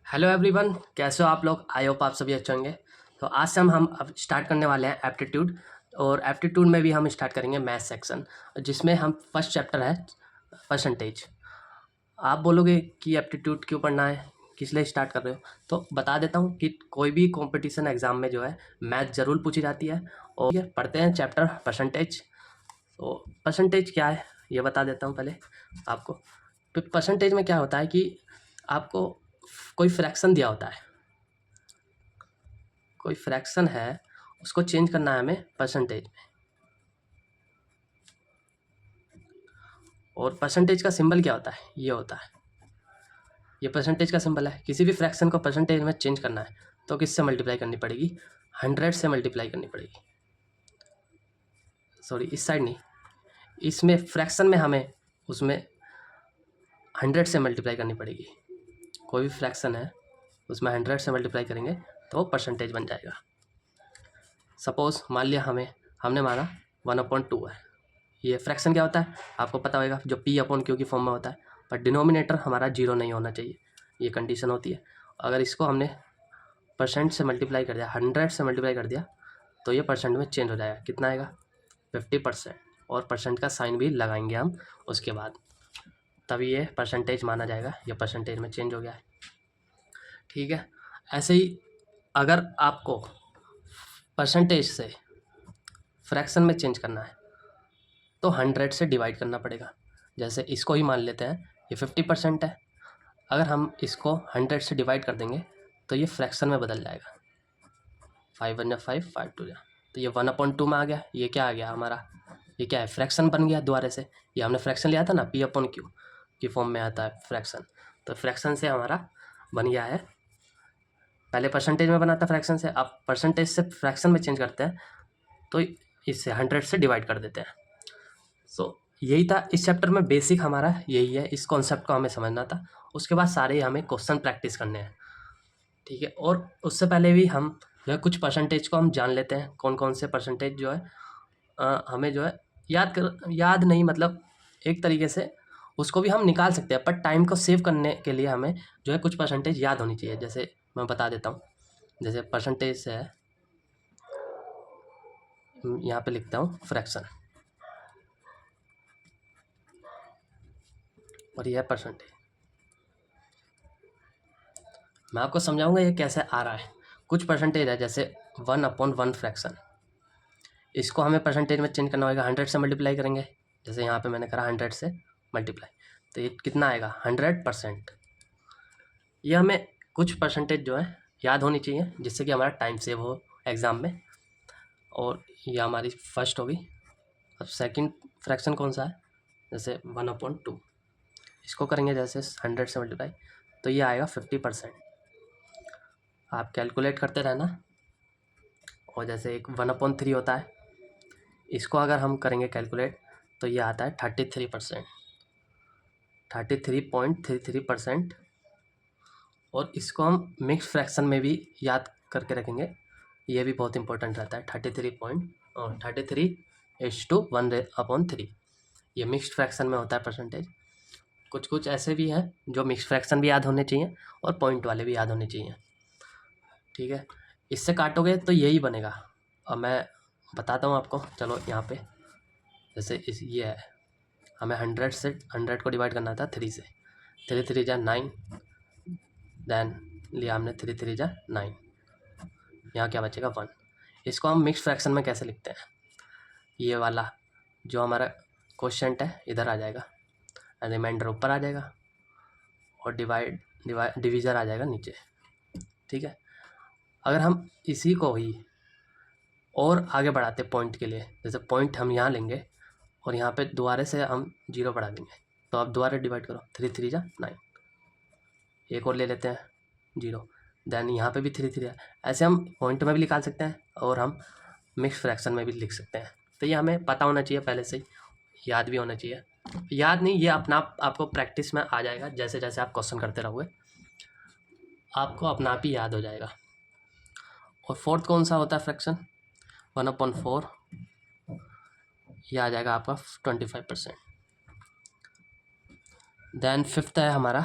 Hello everyone, कैसे हो आप लोग। आई होप आप सभी अच्छे होंगे। तो आज से हम अब स्टार्ट करने वाले हैं एप्टीट्यूड। और एप्टीट्यूड में भी हम स्टार्ट करेंगे मैथ सेक्शन, जिसमें हम फर्स्ट चैप्टर है परसेंटेज। आप बोलोगे कि एप्टीट्यूड क्यों पढ़ना है, किस लिए स्टार्ट कर रहे हो। तो बता देता हूँ कि कोई भी कंपटीशन एग्जाम में जो है मैथ ज़रूर पूछी जाती है। और ये पढ़ते हैं चैप्टर परसेंटेज। तो परसेंटेज क्या है ये बता देता हूँ पहले आपको। तो परसेंटेज में क्या होता है कि आपको कोई फ्रैक्शन दिया होता है, कोई फ्रैक्शन है, उसको चेंज करना है हमें परसेंटेज में। और परसेंटेज का सिंबल क्या होता है, ये होता है, ये परसेंटेज का सिंबल है। किसी भी फ्रैक्शन को परसेंटेज में चेंज करना है तो किससे मल्टीप्लाई करनी पड़ेगी, 100 से मल्टीप्लाई करनी पड़ेगी। सॉरी, इस साइड नहीं, इसमें फ्रैक्शन में हमें उसमें 100 से मल्टीप्लाई करनी पड़ेगी। कोई भी फ्रैक्शन है उसमें 100 से मल्टीप्लाई करेंगे तो परसेंटेज बन जाएगा। सपोज मान लिया हमने माना 1/2 है। ये फ्रैक्शन क्या होता है आपको पता होगा, जो P/Q की फॉर्म में होता है। पर डिनोमिनेटर हमारा 0 नहीं होना चाहिए, ये कंडीशन होती है। अगर इसको हमने परसेंट से मल्टीप्लाई कर दिया, 100 से मल्टीप्लाई कर दिया, तो ये परसेंट में चेंज हो जाएगा। कितना आएगा, 50%। और परसेंट का साइन भी लगाएंगे हम उसके बाद, तभी ये परसेंटेज माना जाएगा। ये परसेंटेज में चेंज हो गया है, ठीक है। ऐसे ही अगर आपको परसेंटेज से फ्रैक्शन में चेंज करना है तो 100 से डिवाइड करना पड़ेगा। जैसे इसको ही मान लेते हैं, ये 50% है। अगर हम इसको 100 से डिवाइड कर देंगे तो ये फ्रैक्शन में बदल जाएगा। 5 1 5 5 2 तो ये 1/2 में आ गया। ये क्या आ गया हमारा, ये क्या है, फ्रैक्शन बन गया दोबारा से। ये हमने फ्रैक्शन लिया था ना, P/Q की फॉर्म में आता है फ्रैक्शन। तो फ्रैक्शन से हमारा बन गया है, पहले परसेंटेज में बना था फ्रैक्शन से, अब परसेंटेज से फ्रैक्शन में चेंज करते हैं तो इससे 100 से डिवाइड कर देते हैं। सो यही था इस चैप्टर में, बेसिक हमारा यही है। इस कॉन्सेप्ट को हमें समझना था। उसके बाद सारे हमें क्वेश्चन प्रैक्टिस करने हैं, ठीक है। और उससे पहले भी हम जो है कुछ परसेंटेज को हम जान लेते हैं, कौन कौन से परसेंटेज जो है हमें जो है याद नहीं, मतलब एक तरीके से उसको भी हम निकाल सकते हैं। पर टाइम को सेव करने के लिए हमें जो है कुछ परसेंटेज याद होनी चाहिए। जैसे मैं बता देता हूँ, जैसे परसेंटेज है, यहाँ पे लिखता हूँ फ्रैक्शन, और यह है परसेंटेज। मैं आपको समझाऊंगा ये कैसे आ रहा है। कुछ परसेंटेज है जैसे 1/1 फ्रैक्शन, इसको हमें परसेंटेज में चेंज करना होगा। 100 से मल्टीप्लाई करेंगे, जैसे यहाँ पे मैंने करा 100 से मल्टीप्लाई, तो ये कितना आएगा, 100%। ये हमें कुछ परसेंटेज जो है याद होनी चाहिए, जिससे कि हमारा टाइम सेव हो एग्ज़ाम में। और ये हमारी फर्स्ट होगी। अब सेकंड फ्रैक्शन कौन सा है, जैसे 1/2, इसको करेंगे जैसे 100 से मल्टीप्लाई, तो ये आएगा 50%। आप कैलकुलेट करते रहना। और जैसे एक 1/3 होता है, इसको अगर हम करेंगे कैलकुलेट तो ये आता है 33%, 33.33%। और इसको हम मिक्स फ्रैक्शन में भी याद करके रखेंगे, ये भी बहुत इंपॉर्टेंट रहता है। 33.1/3 ये मिक्स्ड फ्रैक्शन में होता है परसेंटेज। कुछ कुछ ऐसे भी हैं जो मिक्स फ्रैक्शन भी याद होने चाहिए और पॉइंट वाले भी याद होने चाहिए, ठीक है। इससे काटोगे तो यही बनेगा। अब मैं बताता हूँ आपको, चलो यहाँ पे जैसे ये है, हमें 100 से 100 को डिवाइड करना था 3 से। 3 3 जा 9, देन लिया हमने 3 3 जा 9, यहाँ क्या बचेगा 1। इसको हम मिक्स फ्रैक्शन में कैसे लिखते हैं, ये वाला जो हमारा क्वोशिएंट है इधर आ जाएगा, रिमाइंडर ऊपर आ जाएगा, और डिवीज़र आ जाएगा नीचे, ठीक है। अगर हम इसी को ही और आगे बढ़ाते पॉइंट के लिए, जैसे पॉइंट हम यहाँ लेंगे और यहाँ पे दोबारा से हम 0 बढ़ा देंगे, तो आप दोबारा डिवाइड करो, 3 3 जा 9, एक और ले लेते हैं 0, देन यहाँ पे भी 3 3 है। ऐसे हम पॉइंट में भी निकाल सकते हैं और हम मिक्स फ्रैक्शन में भी लिख सकते हैं। तो ये हमें पता होना चाहिए पहले से ही, याद भी होना चाहिए। याद नहीं, ये अपना आपको प्रैक्टिस में आ जाएगा। जैसे जैसे आप क्वेश्चन करते रहोगे आपको अपना आप ही याद हो जाएगा। और फोर्थ कौन सा होता है फ्रैक्शन, 1/4, ये आ जाएगा आपका 25%। देन फिफ्थ है हमारा,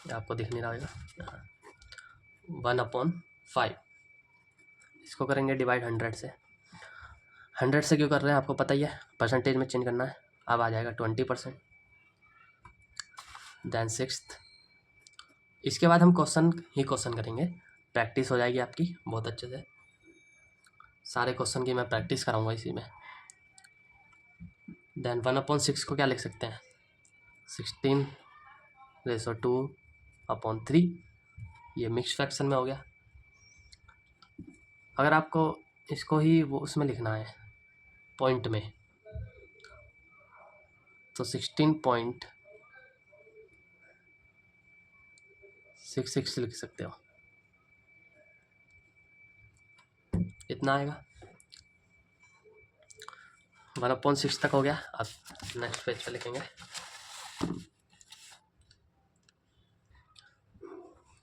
ये आपको दिख नहीं रहा होगा, 1/5। इसको करेंगे डिवाइड 100 से। 100 से क्यों कर रहे हैं आपको पता ही है, परसेंटेज में चेंज करना है। अब आ जाएगा 20%। Then 6th। इसके बाद हम क्वेश्चन करेंगे, प्रैक्टिस हो जाएगी आपकी बहुत अच्छे से। सारे क्वेश्चन की मैं प्रैक्टिस कराऊंगा इसी में। देन 1/6 को क्या लिख सकते हैं, 16/2/3। ये मिक्स फ्रैक्शन में हो गया। अगर आपको इसको ही वो उसमें लिखना है पॉइंट में, तो 16.66 लिख सकते हो, इतना आएगा। 1/6 तक हो गया। अब नेक्स्ट पेज पे लिखेंगे।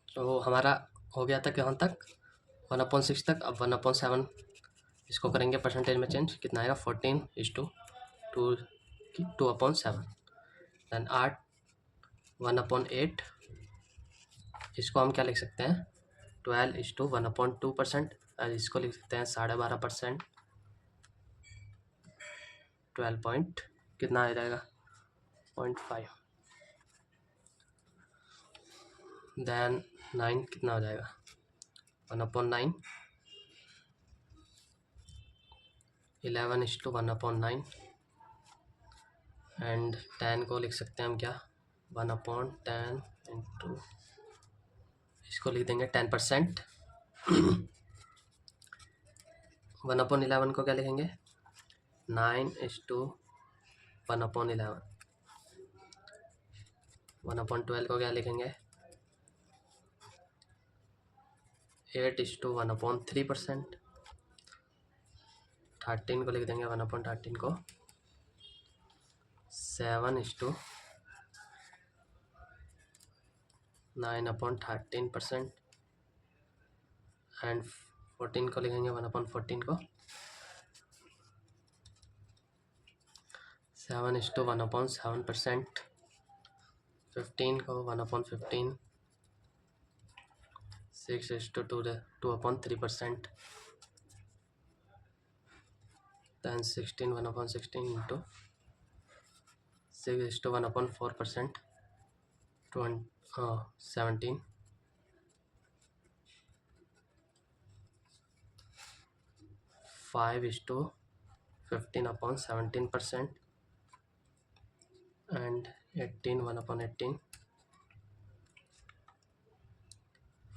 तो हमारा हो गया था कहाँ तक, 1/6 तक। अब 1/7 इसको करेंगे परसेंटेज में चेंज, कितना आएगा 14:2/7। देन 8 1/8। इसको हम क्या लिख सकते हैं, 12:1/2%। और इसको लिख सकते हैं 12.5%। 12 पॉइंट कितना आ जाएगा 0.5। देन 9 कितना हो जाएगा 1/9। 11:1/9। एंड 10 को लिख सकते हैं हम क्या 1/10 इंटू, इसको लिख देंगे 10%। 1/11 को क्या लिखेंगे 9:1/11। 1/12 को क्या लिखेंगे 8:1/3%। 13 को लिख देंगे 1/13 को 7:9/13%। एंड 14 को लिखेंगे 1/14 को 7:1/7%। 15 को 1/15, 6:2/3%। then 16 1/16 into 6:1/4%, 17। 5:15/17%। and 18 1/18,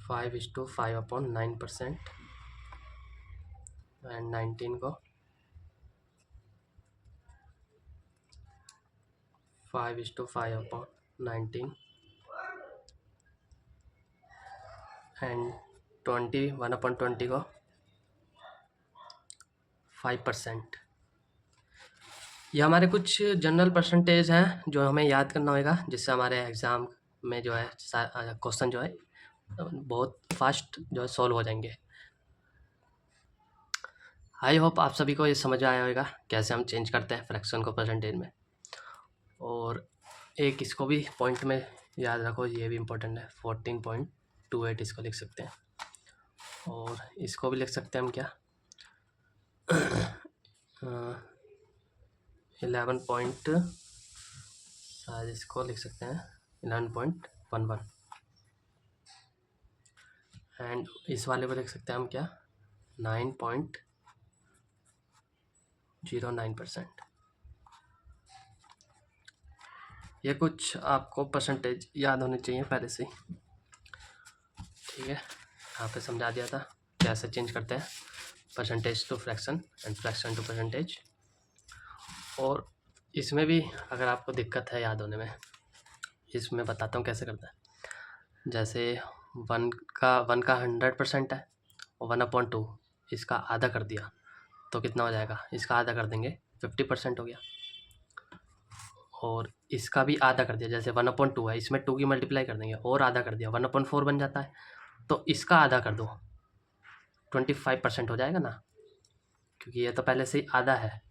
5:5/9%। and 19 को 5:5/19। एंड 20 1/20 को 5%। ये हमारे कुछ जनरल परसेंटेज हैं जो हमें याद करना होगा, जिससे हमारे एग्ज़ाम में जो है क्वेश्चन जो है बहुत फास्ट जो है सॉल्व हो जाएंगे। आई होप आप सभी को ये समझ आया होगा कैसे हम चेंज करते हैं फ्रैक्शन को परसेंटेज में। और एक इसको भी पॉइंट में याद रखो, ये भी इम्पोर्टेंट है, 14.28 इसको लिख सकते हैं। और इसको भी लिख सकते हैं हम क्या 11 पॉइंट, शायद इसको लिख सकते हैं 11.11। एंड इस वाले को लिख सकते हैं हम क्या 9.09%। ये कुछ आपको परसेंटेज याद होने चाहिए पहले से ही, ठीक है। यहाँ पे समझा दिया था कैसे चेंज करते हैं percentage to fraction and fraction to percentage. और इसमें भी अगर आपको दिक्कत है याद होने में, इसमें बताता हूँ कैसे करते हैं। जैसे 1 का 100% है और 1/2 इसका आधा कर दिया तो कितना हो जाएगा, इसका आधा कर देंगे 50% हो गया। और इसका भी आधा कर दिया, जैसे 1/2 है, इसमें 2 की मल्टीप्लाई कर देंगे और आधा कर दिया 1/4 बन जाता है। तो इसका आधा कर दो 25% हो जाएगा ना, क्योंकि ये तो पहले से ही आधा है।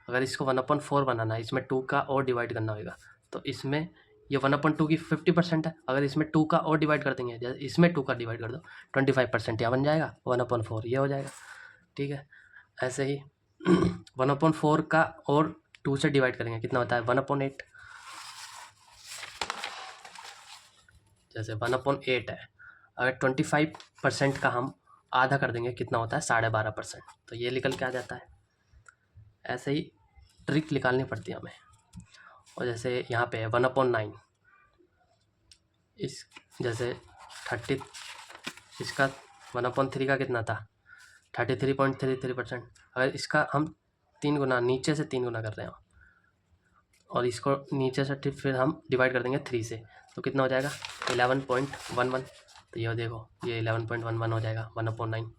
अगर इसको 1/4 बनाना है, इसमें 2 का और डिवाइड करना होगा, तो इसमें ये 1/2 की 50% है। अगर इसमें 2 का और डिवाइड कर देंगे, जैसे इसमें 2 का डिवाइड कर दो, 25% यहाँ बन जाएगा, 1/4 ये हो जाएगा। ठीक है, ऐसे ही 1/4 का और 2 से डिवाइड करेंगे, कितना होता है 1/8। जैसे 1/8 है, अगर 25% का हम आधा कर देंगे, कितना होता है 12.5%। तो ये निकल के आ जाता है। ऐसे ही ट्रिक निकालनी पड़ती है हमें। और जैसे यहाँ पे है 1/9, इस जैसे 30, इसका 1/3 का कितना था 33.33%। अगर इसका हम 3 गुना, नीचे से 3 गुना कर रहे हो, और इसको नीचे से फिर हम डिवाइड कर देंगे 3 से, तो कितना हो जाएगा 11.11। तो ये देखो, ये 11.11 हो जाएगा 1/9।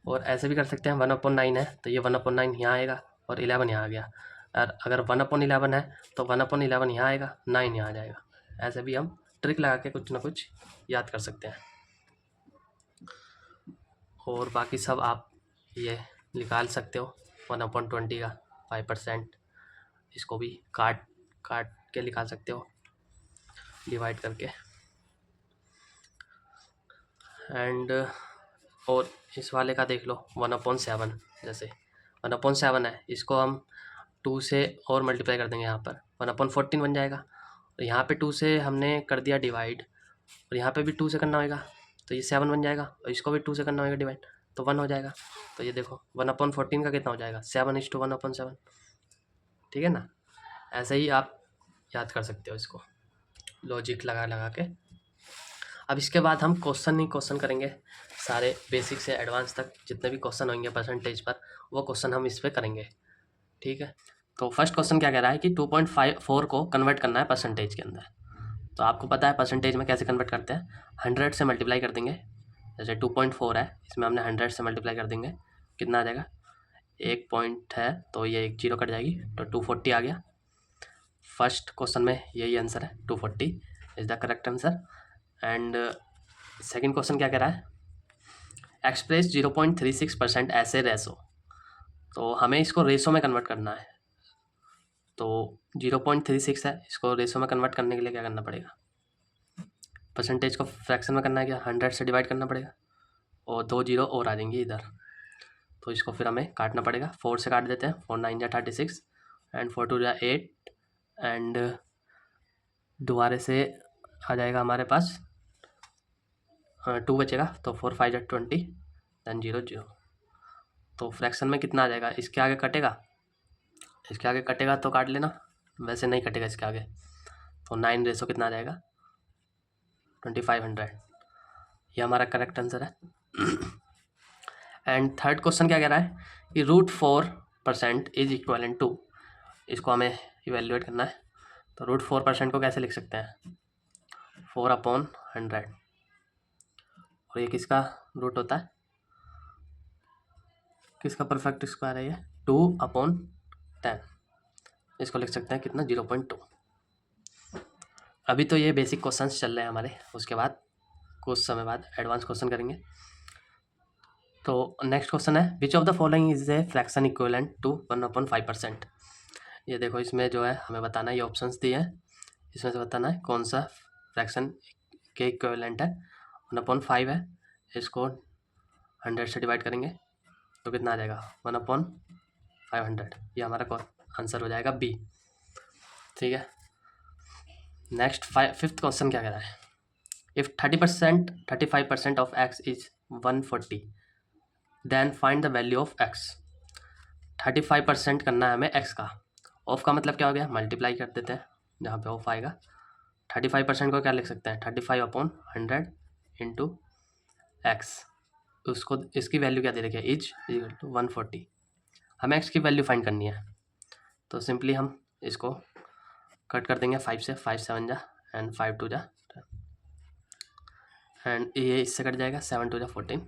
और ऐसे भी कर सकते हैं, 1/9 है तो ये 1/9 यहाँ आएगा और 11 यहाँ आ गया। और अगर 1/11 है तो 1/11 यहाँ आएगा, 9 यहाँ आ जाएगा। ऐसे भी हम ट्रिक लगा के कुछ ना कुछ याद कर सकते हैं। और बाकी सब आप ये निकाल सकते हो, 1/20 का 5%, इसको भी काट के निकाल सकते हो डिवाइड करके। एंड और इस वाले का देख लो 1/7, जैसे 1/7 है, इसको हम 2 से और मल्टीप्लाई कर देंगे, यहाँ पर 1/14 बन जाएगा। और यहाँ पे 2 से हमने कर दिया डिवाइड, और यहाँ पे भी 2 से करना होगा, तो ये 7 बन जाएगा, और इसको भी 2 से करना होगा डिवाइड, तो 1 हो जाएगा। तो ये देखो 1/14 का कितना हो जाएगा 7:1/7। ठीक है ना, ऐसे ही आप याद कर सकते हो इसको लॉजिक लगा के। अब इसके बाद हम क्वेश्चन ही क्वेश्चन करेंगे, सारे बेसिक से एडवांस तक जितने भी क्वेश्चन होंगे परसेंटेज पर, वो क्वेश्चन हम इस पर करेंगे। ठीक है, तो फर्स्ट क्वेश्चन क्या कह रहा है कि 2.54 को कन्वर्ट करना है परसेंटेज के अंदर। तो आपको पता है परसेंटेज में कैसे कन्वर्ट करते हैं, 100 से मल्टीप्लाई कर देंगे। जैसे 2.4 है, इसमें हमने 100 से मल्टीप्लाई कर देंगे, कितना आ जाएगा 1 पॉइंट है तो ये 1 0 कट जाएगी, तो 240 आ गया। फर्स्ट क्वेश्चन में यही आंसर है, 240 is the correct answer. And second question क्या कह रहा है, एक्सप्रेस 0.36% ऐसे रेसो। तो हमें इसको रेसो में कन्वर्ट करना है। तो 0.36 है, इसको रेसो में कन्वर्ट करने के लिए क्या करना पड़ेगा, परसेंटेज को फ्रैक्शन में करना है, क्या 100 से डिवाइड करना पड़ेगा, और 2 0 और आ जाएंगे इधर, तो इसको फिर हमें काटना पड़ेगा। 4 से काट देते हैं, 4 9 जा 36 एंड 4 2 जा 8, एंड दोबारे से आ जाएगा हमारे पास 2 बचेगा, तो 4 5 जा 20 देन 0 0। तो फ्रैक्शन में कितना आ जाएगा, इसके आगे कटेगा, इसके आगे कटेगा तो काट लेना, वैसे नहीं कटेगा इसके आगे। तो 9 रेसो कितना आ जाएगा 2500, ये हमारा करेक्ट आंसर है। एंड थर्ड क्वेश्चन क्या कह रहा है कि √4% इज इक्वलेंट टू, इसको हमें इवेल्युएट करना है। तो √4% को कैसे लिख सकते हैं, 4/100, और ये किसका रूट होता है, किसका परफेक्ट स्क्वायर है, ये 2/10, इसको लिख सकते हैं कितना 0.2। अभी तो ये बेसिक क्वेश्चंस चल रहे हैं हमारे, उसके बाद कुछ समय बाद एडवांस क्वेश्चन करेंगे। तो नेक्स्ट क्वेश्चन है, which of the following is a fraction equivalent to 1/5%। ये देखो, इसमें जो है हमें बताना है, ये ऑप्शंस दिए हैं, इसमें से बताना है कौन सा फ्रैक्शन के इक्विवेलेंट है। 1/5 है, इसको 100 से डिवाइड करेंगे तो कितना आ जाएगा 1/500, ये हमारा आंसर हो जाएगा बी। ठीक है, नेक्स्ट फिफ्थ क्वेश्चन क्या कह रहा है, if 35% of x is 140 then find the value of x। 35% करना है हमें x का, ऑफ का मतलब क्या हो गया, मल्टीप्लाई कर देते हैं जहाँ पे ऑफ आएगा। 35% को क्या लिख सकते हैं 35/100 इंटू एक्स, उसको इसकी वैल्यू क्या दे रखी है इज इक्वल टू 140। हमें x की वैल्यू फाइंड करनी है, तो सिंपली हम इसको कट कर देंगे 5 से, 5 7 जा एंड 5 2 जा, एंड ये इससे कट जाएगा 7 2 जा 14,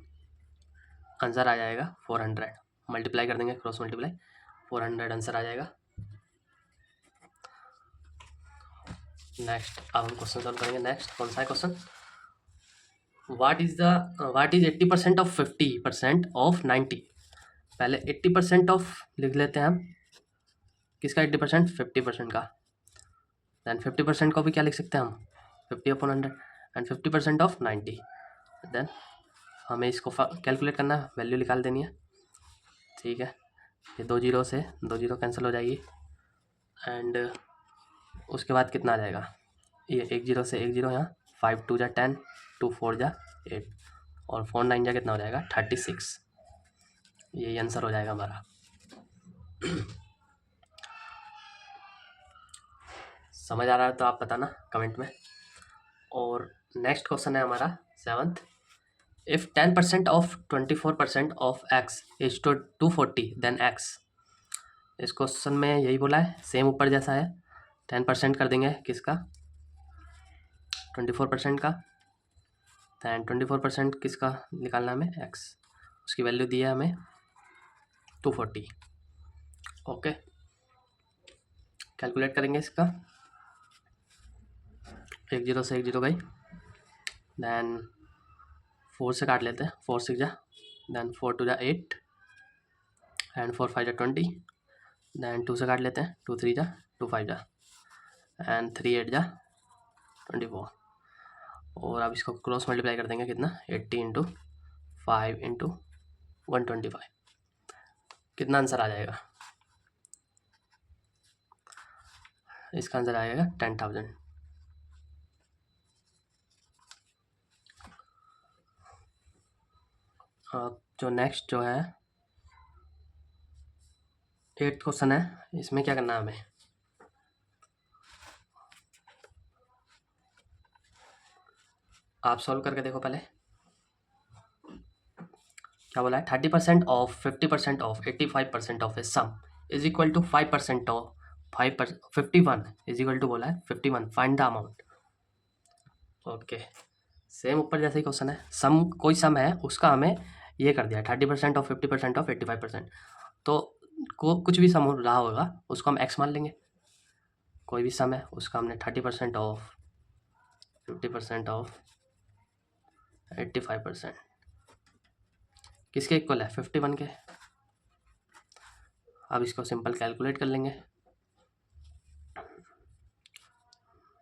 आंसर आ जाएगा 400। मल्टीप्लाई कर देंगे, क्रॉस मल्टीप्लाई, 400 आंसर आ जाएगा। नेक्स्ट अब हम क्वेश्चन सॉल्व करेंगे। नेक्स्ट कौन सा है question, what is 80% of 50% of 90। पहले 80% ऑफ लिख लेते हैं हम, किसका 80%, 50% का। देन 50% को भी क्या लिख सकते हैं हम, 50/100 एंड 50% ऑफ 90। देन हमें इसको कैलकुलेट करना है, वैल्यू निकाल देनी है, ठीक है। ये 2 जीरो से 2 जीरो कैंसिल हो जाएगी एंड उसके बाद कितना आ जाएगा, ये 1 जीरो से 1 जीरो यहाँ, 5 2 जा 10, 2 4 जा 8 और 4 9 जा कितना हो जाएगा 36। यही आंसर हो जाएगा हमारा। समझ आ रहा है तो आप बताना कमेंट में। और नेक्स्ट क्वेश्चन है हमारा 7th, if 10% of 24% of x is two 240 then x। इस क्वेश्चन में यही बोला है, सेम ऊपर जैसा है, 10% कर देंगे किसका, 24% का, दैन 24% किसका निकालना हमें, x, उसकी वैल्यू दी है हमें 240। ओके, कैलकुलेट करेंगे इसका, 1 जीरो से 1 जीरो गई, दैन 4 से काट लेते हैं, 4 6 जा, दैन 4 2 जा 8 एंड 4 5 जा 20, दैन 2 से काट लेते हैं, 2 3 जा 2 5 जा एंड 3 8 जा 24। और अब इसको क्रॉस मल्टीप्लाई कर देंगे, कितना 80 इंटू 5 इंटू 125, कितना आंसर आ जाएगा, इसका आंसर आएगा 10,000। जो नेक्स्ट जो है 8th क्वेश्चन है, इसमें क्या करना है हमें, आप सॉल्व करके देखो पहले। क्या बोला है, 30% of 50% of 85% of a sum is equal to 5% of 51 is equal to बोला है 51, find the amount. Okay, same ऊपर जैसे ही क्वेश्चन है, सम कोई सम है उसका हमें ये कर दिया 30% ऑफ 50% ऑफ 85%, तो कुछ भी सम हो रहा होगा उसको हम x मान लेंगे। कोई भी सम है उसका हमने 30% ऑफ 50% ऑफ 85% किसके इक्वल है, 51 के। अब इसको सिंपल कैलकुलेट कर लेंगे,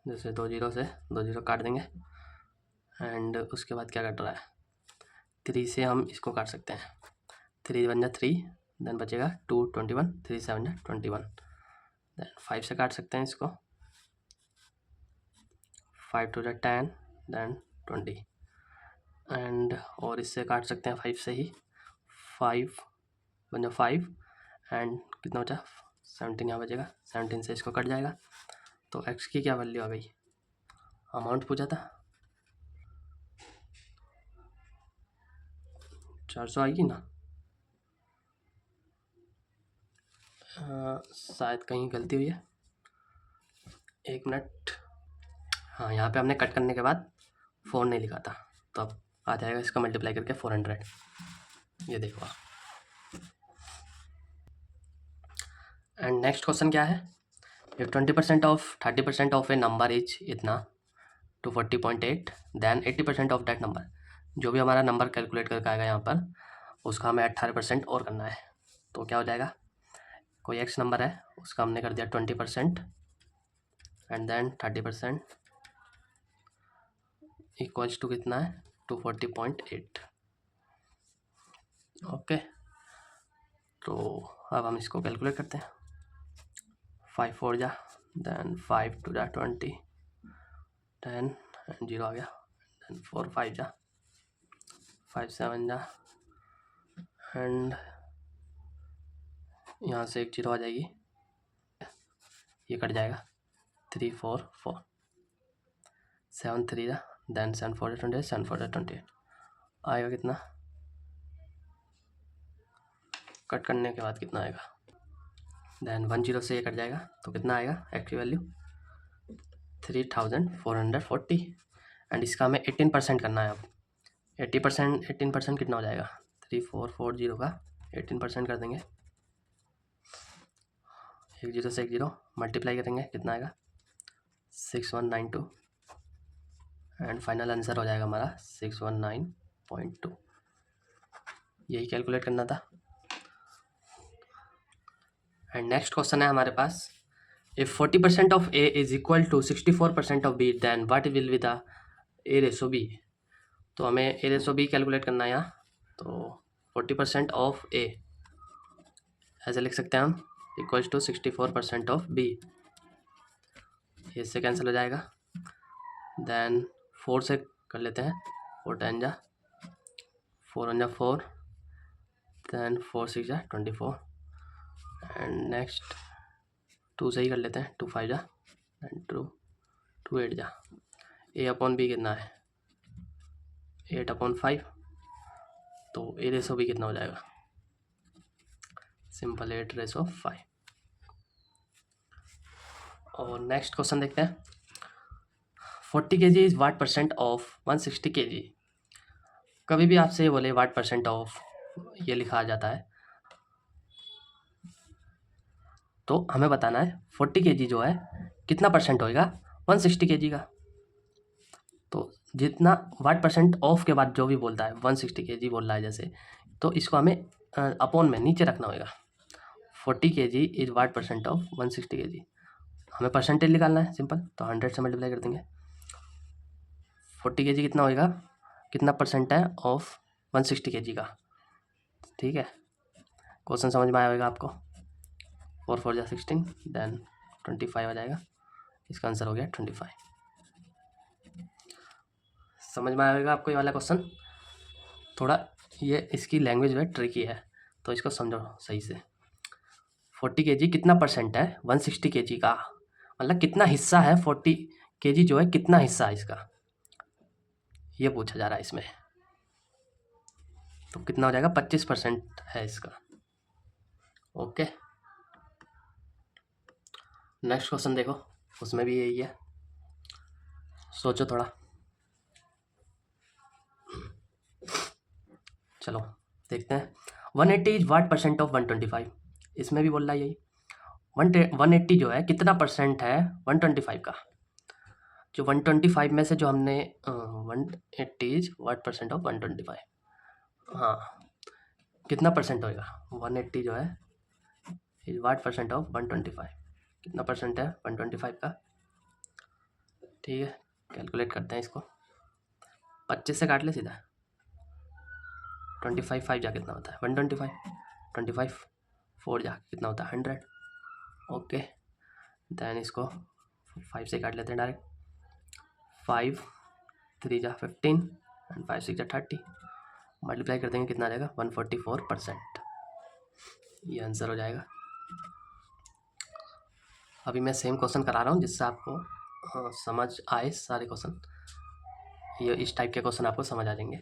जैसे 2 जीरो से 2 जीरो काट देंगे एंड उसके बाद क्या कट रहा है, 3 से हम इसको काट सकते हैं, 3 1 जा 3, देन बचेगा 2 21, 3 7 जा 21, देन 5 से काट सकते हैं इसको, 5 2 जा 10, देन 20 एंड और इससे काट सकते हैं 5 से ही, 5 1 जा 5 एंड कितना बचा 17, यहाँ बचेगा 17 से इसको कट जाएगा। तो x की क्या वैल्यू आ गई, अमाउंट पूछा था 400 आएगी ना, शायद कहीं गलती हुई है, 1 मिनट। हाँ, यहाँ पे हमने कट करने के बाद 4 नहीं लिखा था, तो अब आ जाएगा इसका मल्टीप्लाई करके 400। ये देखो एंड नेक्स्ट क्वेश्चन क्या है, if 20% of 30% of A number is इतना 240.8 देन 80% ऑफ दैट नंबर। जो भी हमारा नंबर कैलकुलेट करके आएगा यहाँ पर, उसका हमें 18% और करना है। तो क्या हो जाएगा, कोई एक्स नंबर है उसका हमने कर दिया 20% एंड देन 30% इक्वल्स टू कितना है 240.8। ओके, तो अब हम इसको कैलकुलेट करते हैं, 5 4 जा, देन 5 2 जा 20, 10 एंड 0 आ गया, देन 4 5 जा, 5 7 जा एंड यहाँ से 1 0 आ जाएगी, ये कट जाएगा, 3 4 4, 7 3 जा, देन 7 4 जा 28, 7 4 जा 28 आएगा कितना, कट करने के बाद कितना आएगा, देन 1 0 से ये कट जाएगा, तो कितना आएगा एक्स की वैल्यू 3440 एंड इसका हमें 18% करना है। अब 18% कितना हो जाएगा, 3440 का 18% कर देंगे, 1 0 से 1 0 मल्टीप्लाई करेंगे, कितना आएगा 6192 एंड फाइनल आंसर हो जाएगा हमारा 619.2। यही कैलकुलेट करना था। एंड नेक्स्ट क्वेश्चन है हमारे पास If 40% of A is equal to 64% of B, then what will be the A ratio B? तो हमें A रेसो B कैलकुलेट करना है यहाँ. तो 40% ऑफ A ऐसे लिख सकते हैं हम, इक्वल्स टू 64% ऑफ B. इससे कैंसिल हो जाएगा. देन 4 से कर लेते हैं. 4 10 जा 4 1 जा 4, देन 4 6 जा 24, एंड नेक्स्ट 2 से ही कर लेते हैं. 2 5 जा एंड 2 8 जा. A अपॉन B कितना है? 8/5. तो A रेसो B कितना हो जाएगा? सिंपल 8/5. और नेक्स्ट क्वेश्चन देखते हैं. 40 kg is what percent of 160 kg. कभी भी आपसे बोले वाट परसेंट ऑफ ये लिखा जाता है, तो हमें बताना है 40 kg जो है कितना परसेंट होएगा 160 kg का. तो जितना वाट परसेंट ऑफ के बाद जो भी बोलता है 160 kg बोल रहा है जैसे, तो इसको हमें अपॉन में नीचे रखना होगा. 40 kg is what percent of 160 kg. हमें परसेंटेज निकालना है सिंपल, तो 100 से मल्टीप्लाई कर देंगे. 40 kg कितना होएगा, कितना परसेंट है ऑफ 160 kg का. ठीक है, क्वेश्चन समझ में आया होगा आपको. 4 4 जा 16, देन 25 आ जाएगा. इसका आंसर हो गया 25. समझ में आया होगा आपको ये वाला क्वेश्चन. थोड़ा ये इसकी लैंग्वेज है ट्रिकी है, तो इसको समझो सही से. 40 kg कितना परसेंट है 160 kg का, मतलब कितना हिस्सा है 40 kg जो है, कितना हिस्सा है इसका, ये पूछा जा रहा है इसमें. तो कितना हो जाएगा, 25% है इसका. ओके, नेक्स्ट क्वेश्चन देखो, उसमें भी यही है. सोचो थोड़ा. चलो देखते हैं. 180 इज वाट परसेंट ऑफ 125. इसमें भी बोल रहा है यही. 180 जो है कितना परसेंट है 125 का. जो 125 में से जो हमने 180 इज वाट परसेंट ऑफ 125. हाँ, कितना परसेंट होएगा 180 जो है इज वाट परसेंट ऑफ 125. कितना परसेंट है 125 का. ठीक है, कैलकुलेट करते हैं इसको. 25 से काट ले सीधा. 25 5 जा कितना होता है 125. 25 4 जा कितना होता है 100. ओके, देन इसको 5 से काट लेते हैं डायरेक्ट. 5 3 जा 15 एंड 5 6 जा 30. मल्टीप्लाई कर देंगे कितना आ जाएगा 144%. ये आंसर हो जाएगा. अभी मैं सेम क्वेश्चन करा रहा हूँ जिससे आपको समझ आए सारे क्वेश्चन. ये इस टाइप के क्वेश्चन आपको समझ आ जाएंगे.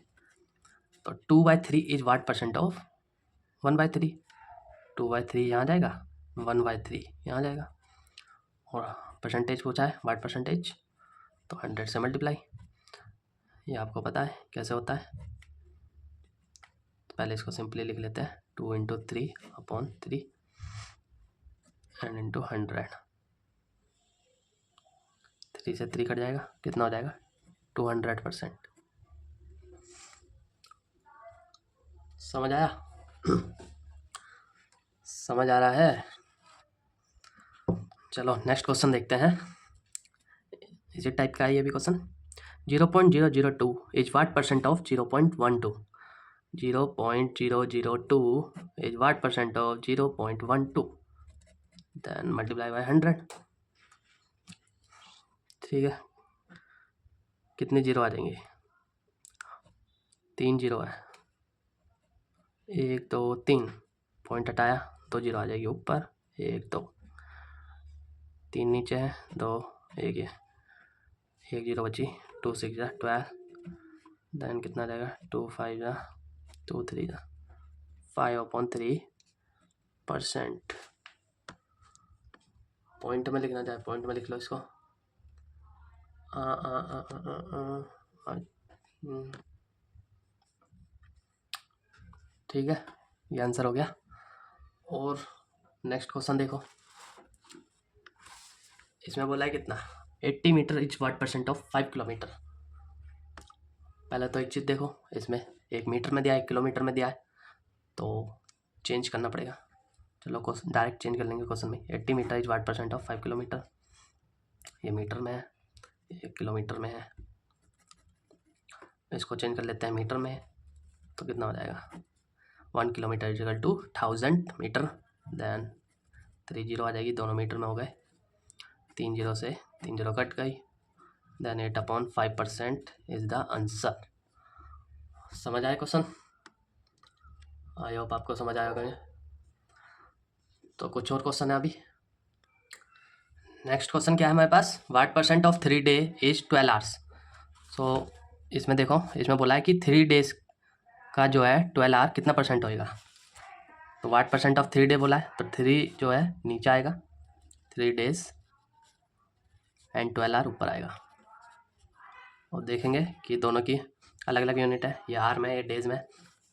तो 2/3 इज वाट परसेंट ऑफ 1/3. 2/3 यहाँ जाएगा, 1/3 यहाँ जाएगा, और परसेंटेज पूछा है वाट परसेंटेज, तो 100 से मल्टीप्लाई. ये आपको पता है कैसे होता है. तो पहले इसको सिंपली लिख लेते हैं. 2 × 3/3 एंड इंटू 100. 3 से 3 कट जाएगा, कितना हो जाएगा 200%. समझ आया? समझ आ रहा है? चलो नेक्स्ट क्वेश्चन देखते हैं. इसी टाइप का है ये भी question. 0.002 is what percent of 0.12. 0.002 is what percent of 0.12. Then multiply by 100. ठीक है, कितने जीरो आ जाएंगे, 3 जीरो है. 1 2 3 पॉइंट हटाया, 2 जीरो आ जाएगी ऊपर. 1 2 3 नीचे है, 2 1 है, 1 जीरो बची. 2 6 जा 12, देन कितना जाएगा 2 5 जा 2 3 जा 5/3%. पॉइंट में लिखना चाहे पॉइंट में लिख लो इसको. ठीक है, ये आंसर हो गया. और नेक्स्ट क्वेश्चन देखो, इसमें बोला है कितना 80 meter is what percent of 5 kilometer. पहले तो एक चीज़ देखो, इसमें 1 मीटर में दिया है 1 किलोमीटर में दिया है, तो चेंज करना पड़ेगा. चलो क्वेश्चन डायरेक्ट चेंज कर लेंगे क्वेश्चन में। 80 meter is what % of 5 kilometer. ये मीटर में है, ये किलोमीटर में है, इसको चेंज कर लेते हैं मीटर में। तो कितना हो जाएगा 1 kilometre is equal to 1000 metre. Then 3 zero आ जाएगी, दोनों मीटर में हो गए, 3 जीरो से 3 जीरो कट गई। Then 8/5% is the answer. समझ आया क्वेश्चन? आई होप आपको समझ आया होगा। तो कुछ और क्वेश्चन है अभी। नेक्स्ट क्वेश्चन क्या है हमारे पास, वाट % ऑफ 3 डे इज 12 आवर्स। सो इसमें देखो, इसमें बोला है कि 3 डेज का जो है 12 आवर कितना % होएगा। तो वाट % ऑफ 3 डे बोला है, तो 3 जो है नीचे आएगा, 3 डेज एंड 12 आवर ऊपर आएगा। और देखेंगे कि दोनों की अलग अलग यूनिट है, ये आर में, ये डेज में।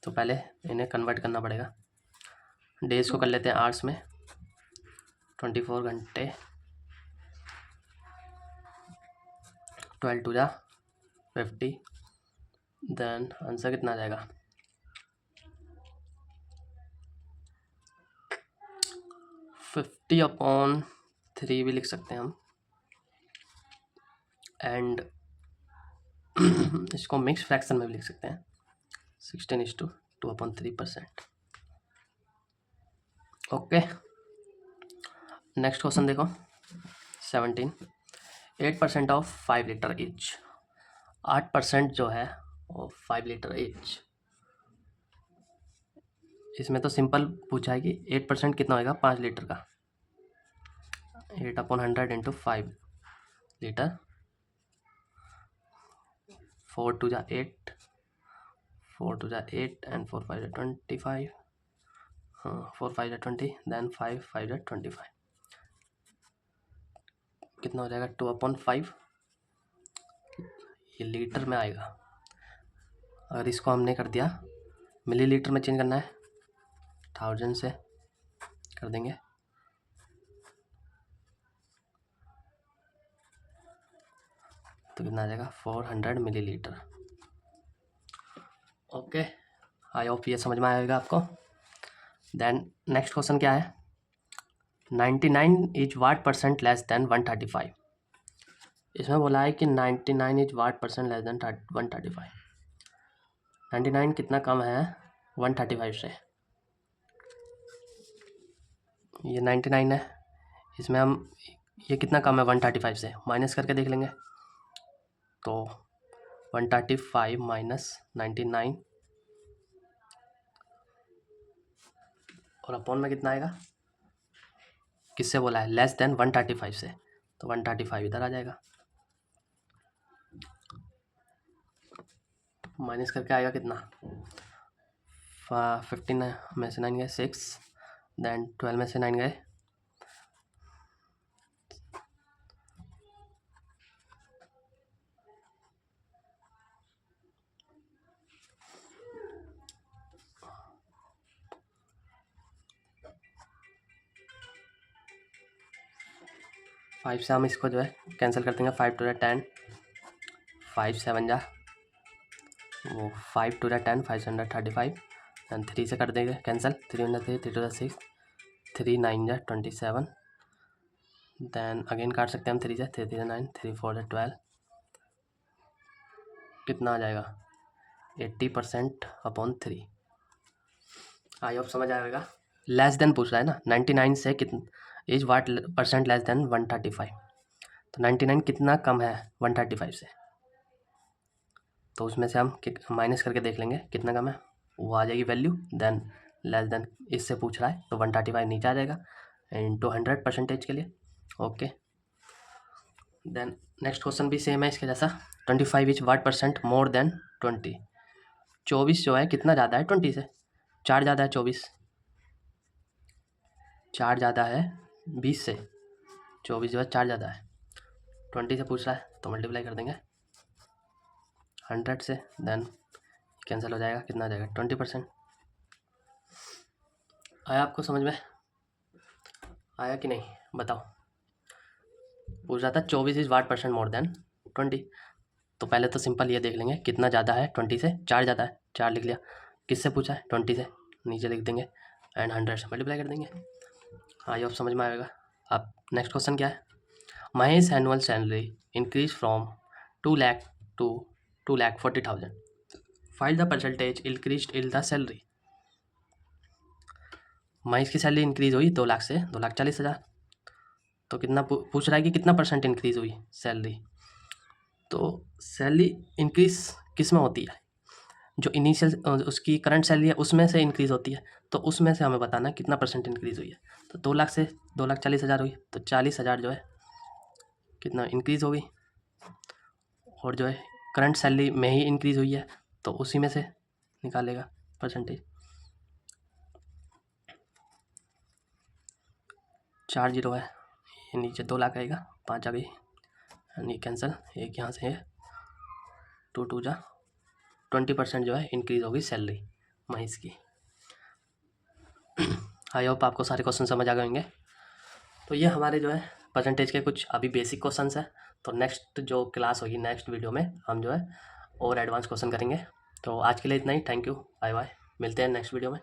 तो पहले इन्हें कन्वर्ट करना पड़ेगा। डेज को कर लेते हैं आवर्स में, 24 घंटे, 12 टू जा 50। देन आंसर कितना आ जाएगा 50/3 भी लिख सकते हैं हम। एंड इसको मिक्स फ्रैक्शन में भी लिख सकते हैं, 16:2/3%। ओके, नेक्स्ट क्वेश्चन देखो 17। 8% ऑफ 5 लीटर ईच। 8% जो है वो 5 लीटर ईच। इसमें तो सिंपल पूछा है कि 8% कितना होएगा 5 लीटर का। 8/100 इंटू 5 लीटर, 4 टू जा 8, 4 टू जा 8 एंड 4 5 जा 25। हाँ, 4 5 जा 20, देन 5 5 जा 25। कितना हो जाएगा 2/5। ये लीटर में आएगा। अगर इसको हमने कर दिया मिलीलीटर में चेंज करना है, 1000 से कर देंगे, तो कितना आ जाएगा 400 मिलीलीटर। ओके, आई होप ये समझ में आएगा आपको। देन नेक्स्ट क्वेश्चन क्या है, 99 इज वाट % लेस देन 135। इसमें बोला है कि 99 इज वाट % लेस देन 135। 99 कितना कम है 135 से। ये 99 है, इसमें हम ये कितना कम है 135 से, माइनस करके देख लेंगे। तो 135 माइनस 99 और अपॉन में कितना आएगा, किससे बोला है लेस देन 135 से, तो 135 इधर आ जाएगा। माइनस करके आएगा कितना 15 में से 9 गए 6, देन 12 में से 9 गए 5 से हम इसको जो है कैंसिल कर देंगे, 5 टू जा 10, 5 7 जा वो 5 टू जा 10, 5 7 जा 35, एंड 3 से कर देंगे कैंसिल, 3 1 3, 3 टू जा 6, 3 9 जा 27, देन अगेन काट सकते हैं हम 3 से, 3 3 9, 3 4 जा 12। कितना आ जाएगा 80/3। आई होप समझ आएगा। लेस देन पूछ रहा है ना, 99 से कितना इज वाट % लेस देन 135। तो 99 कितना कम है 135 से, तो उसमें से हम माइनस करके देख लेंगे कितना कम है, वो आ जाएगी वैल्यू। देन लेस देन इससे पूछ रहा है तो 135 नीचे आ जाएगा इंटू 100% के लिए। ओके, देन नेक्स्ट क्वेश्चन भी सेम है इसके जैसा। 25 इज वाट % मोर देन 20। 24 जो है कितना ज़्यादा है 20 से, 4 ज़्यादा है 24, 4 ज़्यादा है 20 से, 24 जो है 4 ज़्यादा है, 20 से पूछ रहा है तो मल्टीप्लाई कर देंगे 100 से, देन कैंसिल हो जाएगा, कितना आ जाएगा 20%। आया आपको समझ में, आया कि नहीं बताओ। पूछ रहा था 24 इज वाट % मोर देन 20। तो पहले तो सिंपल ये देख लेंगे कितना ज़्यादा है 20 से, 4 ज़्यादा है, 4 लिख लिया। किससे पूछा है 20 से, नीचे लिख देंगे एंड 100 से मल्टीप्लाई कर देंगे। आई होप समझ में आएगा। अब नेक्स्ट क्वेश्चन क्या है, Mahesh annual salary increase from 2 lakh to 2,40,000, find the percentage increase in the salary. Mahesh की सैलरी इंक्रीज हुई 2 लाख से 2,40,000, तो कितना पूछ रहा है कि कितना परसेंट इंक्रीज हुई सैलरी। तो सैलरी इंक्रीज किस में होती है, जो इनिशियल उसकी करंट सैलरी है उसमें से इंक्रीज होती है, तो उसमें से हमें बताना कितना परसेंट इंक्रीज हुई है। तो 2 लाख से 2,40,000 हुई, तो 40,000 जो है कितना इंक्रीज हो गई, और जो है करंट सैलरी में ही इंक्रीज हुई है, तो उसी में से निकालेगा परसेंटेज। 4 जीरो है, ये नीचे 2 लाख आएगा, 5 आ गई यानी कैंसिल, एक यहाँ से है, 2 2 जा 20% जो है इंक्रीज होगी सैलरी महीस की। आई होप आपको सारे क्वेश्चन समझ आ गए होंगे। तो ये हमारे जो है परसेंटेज के कुछ अभी बेसिक क्वेश्चंस हैं। तो नेक्स्ट जो क्लास होगी, नेक्स्ट वीडियो में हम जो है और एडवांस क्वेश्चन करेंगे। तो आज के लिए इतना ही, थैंक यू, बाय बाय, मिलते हैं नेक्स्ट वीडियो में।